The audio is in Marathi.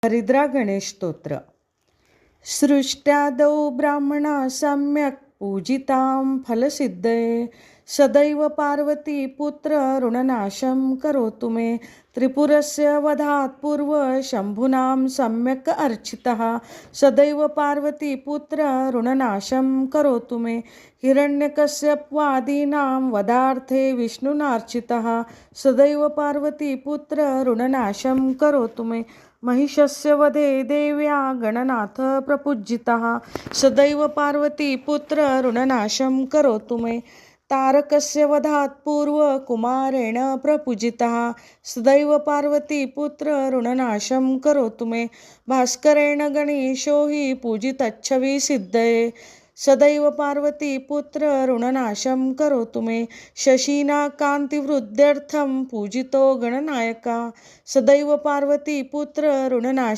हरिद्रा गणेश स्तोत्र. सृष्ट्यादौ ब्राह्मणा सम्यक् पूजितां फलसिद्धये सदैव पार्वती पुत्र ऋणनाशं करोतु मे. त्रिपुरस्य वधात् पूर्व शम्भुनां सम्यक् अर्चितः सदैव पार्वती पुत्र ऋणनाशं करोतु मे. हिरण्यकश्यपादीनां वधार्थे विष्णुनार्चितः सदैव पार्वती पुत्र ऋणनाशं करोतु मे. महिषस्य वधे देव्या गणनाथ प्रपूजितः सदैव पार्वती पुत्र ऋणनाशं करोतु मे. तारकस्य वधात् पूर्व कुमारेण प्रपूजितः सदैव पार्वती पुत्र ऋणनाशं करोतु मे. भास्करेण गणेशो हि पूजितच्छवि सिद्धये सदैव पार्वती पुत्र ऋणनाशं करोतु मे. शशिना कान्तिवृद्ध्यर्थं पूजितो गणनायका सदैव पार्वती पुत्र ऋणनाशं